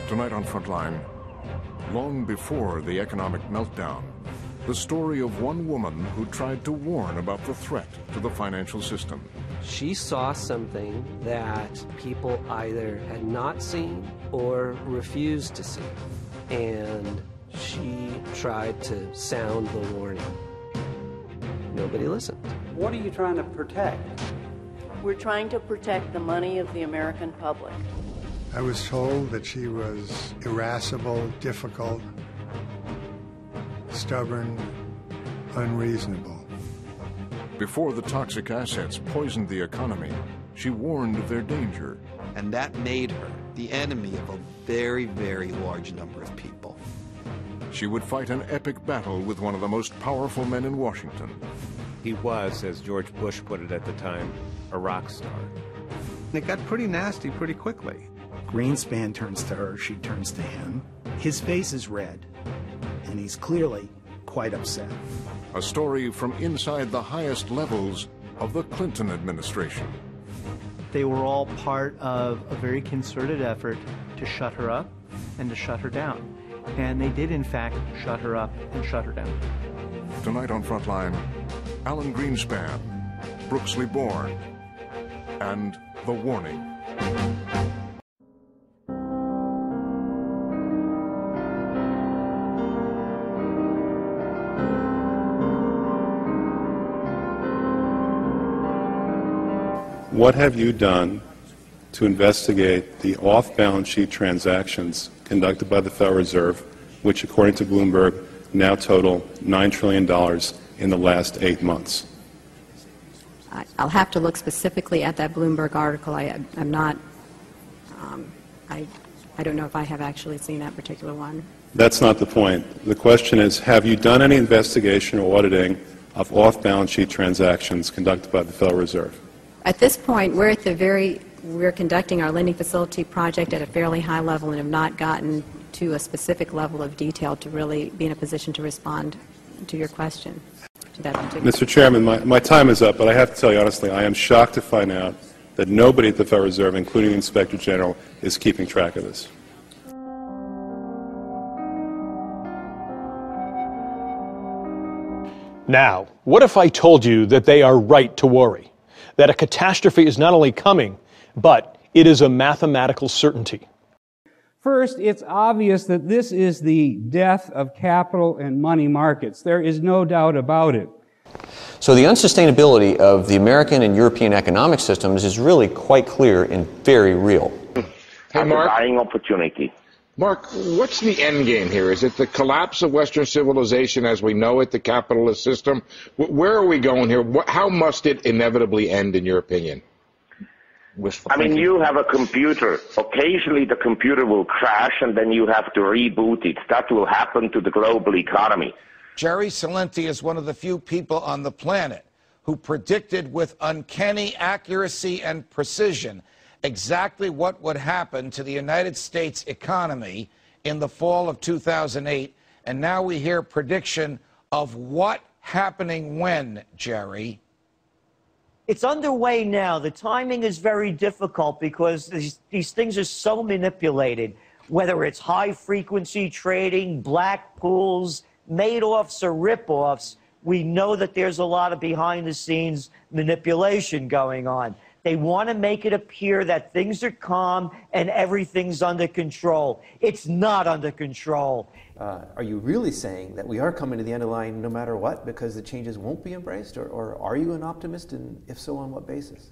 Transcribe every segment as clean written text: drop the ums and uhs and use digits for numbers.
Tonight on Frontline, long before the economic meltdown, the story of one woman who tried to warn about the threat to the financial system. She saw something that people either had not seen or refused to see, and she tried to sound the warning. Nobody listened. What are you trying to protect? We're trying to protect the money of the American public. I was told that she was irascible, difficult, stubborn, unreasonable. Before the toxic assets poisoned the economy, she warned of their danger. And that made her the enemy of a very, very large number of people. She would fight an epic battle with one of the most powerful men in Washington. He was, as George Bush put it at the time, a rock star. It got pretty nasty pretty quickly. Greenspan turns to her, she turns to him. His face is red, and he's clearly quite upset. A story from inside the highest levels of the Clinton administration. They were all part of a very concerted effort to shut her up and to shut her down. And they did, in fact, shut her up and shut her down. Tonight on Frontline, Alan Greenspan, Brooksley Born, and The Warning. What have you done to investigate the off-balance sheet transactions conducted by the Federal Reserve, which, according to Bloomberg, now total $9 trillion in the last 8 months? I'll have to look specifically at that Bloomberg article. I don't know if I have actually seen that particular one. That's not the point. The question is, have you done any investigation or auditing of off-balance sheet transactions conducted by the Federal Reserve? At this point, we're conducting our lending facility project at a fairly high level and have not gotten to a specific level of detail to really be in a position to respond to your question. Mr. Chairman, my time is up, but I have to tell you honestly, I am shocked to find out that nobody at the Federal Reserve, including the Inspector General, is keeping track of this. Now, what if I told you that they are right to worry? That a catastrophe is not only coming, but it is a mathematical certainty. First, it's obvious that this is the death of capital and money markets. There is no doubt about it. So the unsustainability of the American and European economic systems is really quite clear and very real. Hey, Mark. A buying opportunity. Mark, what's the end game here? Is it the collapse of Western civilization as we know it, the capitalist system? Where are we going here? How must it inevitably end, in your opinion? I mean, you have a computer. Occasionally the computer will crash and then you have to reboot it. That will happen to the global economy. Jerry Salenti is one of the few people on the planet who predicted with uncanny accuracy and precision exactly what would happen to the United States economy in the fall of 2008. And now we hear prediction of what happening when, Jerry? It's underway now. The timing is very difficult because these things are so manipulated, whether it's high-frequency trading, black pools, Madoffs or rip-offs. We know that there's a lot of behind-the-scenes manipulation going on. They want to make it appear that things are calm and everything's under control. It's not under control. Are you really saying that we are coming to the end of the line no matter what because the changes won't be embraced? Or are you an optimist, and if so, on what basis?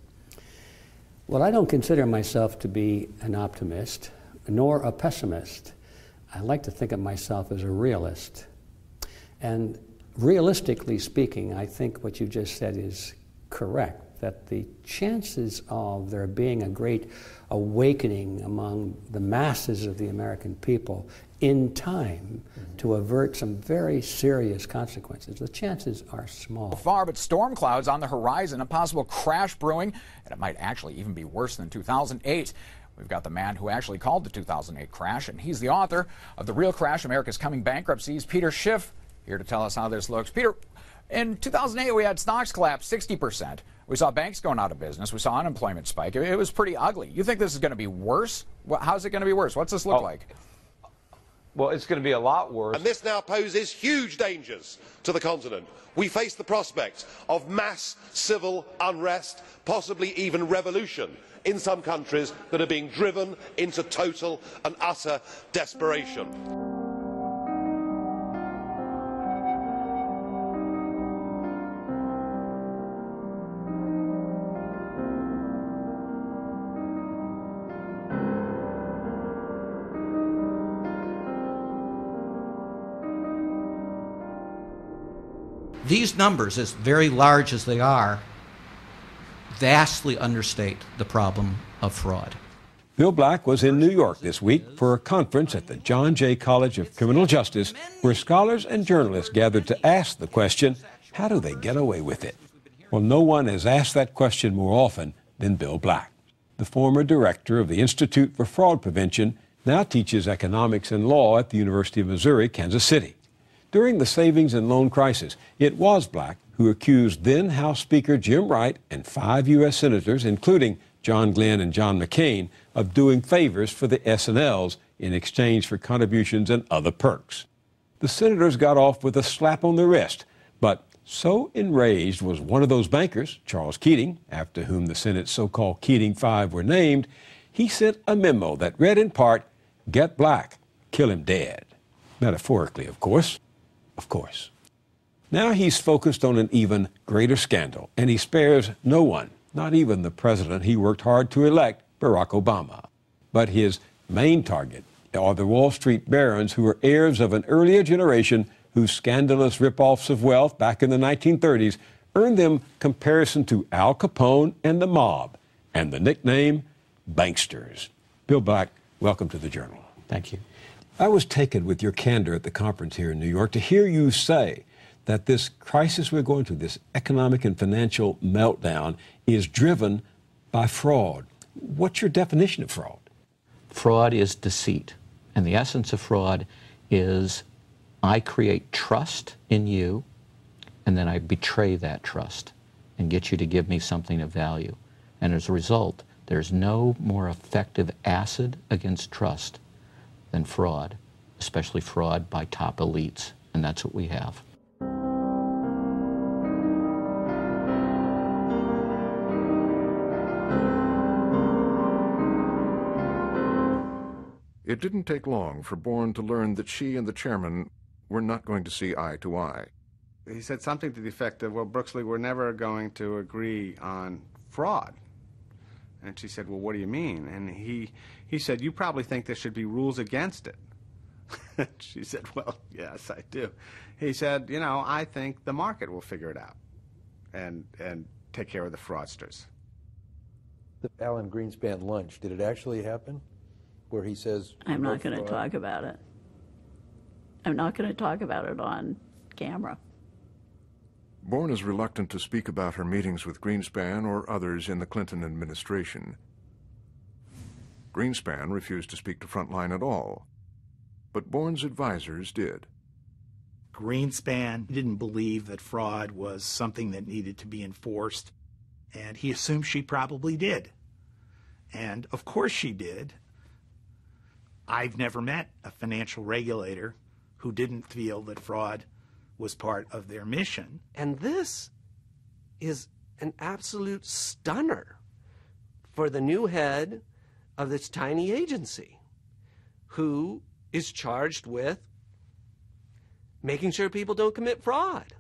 Well, I don't consider myself to be an optimist nor a pessimist. I like to think of myself as a realist. And realistically speaking, I think what you just said is correct, that the chances of there being a great awakening among the masses of the American people in time to avert some very serious consequences, the chances are small. Far, but storm clouds on the horizon, a possible crash brewing, and it might actually even be worse than 2008. We've got the man who actually called the 2008 crash, and he's the author of The Real Crash, America's Coming Bankruptcies, Peter Schiff, here to tell us how this looks. Peter, in 2008, we had stocks collapse 60%. We saw banks going out of business. We saw unemployment spike. It was pretty ugly. You think this is going to be worse? How's it going to be worse? What's this look like? Well, it's going to be a lot worse. And this now poses huge dangers to the continent. We face the prospect of mass civil unrest, possibly even revolution, in some countries that are being driven into total and utter desperation. These numbers, as very large as they are, vastly understate the problem of fraud. Bill Black was in New York this week for a conference at the John Jay College of Criminal Justice, where scholars and journalists gathered to ask the question, how do they get away with it? Well, no one has asked that question more often than Bill Black. The former director of the Institute for Fraud Prevention now teaches economics and law at the University of Missouri, Kansas City. During the savings and loan crisis, it was Black who accused then House Speaker Jim Wright and 5 U.S. senators, including John Glenn and John McCain, of doing favors for the S&Ls in exchange for contributions and other perks. The senators got off with a slap on the wrist, but so enraged was one of those bankers, Charles Keating, after whom the Senate's so-called Keating Five were named, he sent a memo that read in part, "Get Black, kill him dead." Metaphorically, of course. Of course. Now he's focused on an even greater scandal, and he spares no one, not even the president he worked hard to elect, Barack Obama. But his main target are the Wall Street barons who are heirs of an earlier generation whose scandalous rip-offs of wealth back in the 1930s earned them comparison to Al Capone and the mob, and the nickname banksters. Bill Black, welcome to the Journal. Thank you. I was taken with your candor at the conference here in New York to hear you say that this crisis we're going through, this economic and financial meltdown, is driven by fraud. What's your definition of fraud? Fraud is deceit. And the essence of fraud is I create trust in you, and then I betray that trust and get you to give me something of value. And as a result, there's no more effective acid against trust than fraud, especially fraud by top elites, and that's what we have. It didn't take long for Bourne to learn that she and the chairman were not going to see eye to eye. He said something to the effect of, well, Brooksley, we're never going to agree on fraud. And she said, well, what do you mean? And he said, you probably think there should be rules against it. She said, well, yes, I do. He said, you know, I think the market will figure it out and take care of the fraudsters. The Alan Greenspan lunch, did it actually happen? Where he says... I'm not going to talk about it. I'm not going to talk about it on camera. Bourne is reluctant to speak about her meetings with Greenspan or others in the Clinton administration. Greenspan refused to speak to Frontline at all, but Bourne's advisors did. Greenspan didn't believe that fraud was something that needed to be enforced, and he assumed she probably did. And of course she did. I've never met a financial regulator who didn't feel that fraud was part of their mission. And this is an absolute stunner for the new head of this tiny agency, who is charged with making sure people don't commit fraud.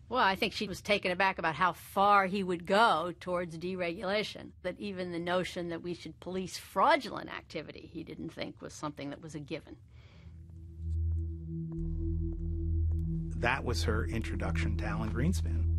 Well, I think she was taken aback about how far he would go towards deregulation, that even the notion that we should police fraudulent activity he didn't think was something that was a given. That was her introduction to Alan Greenspan.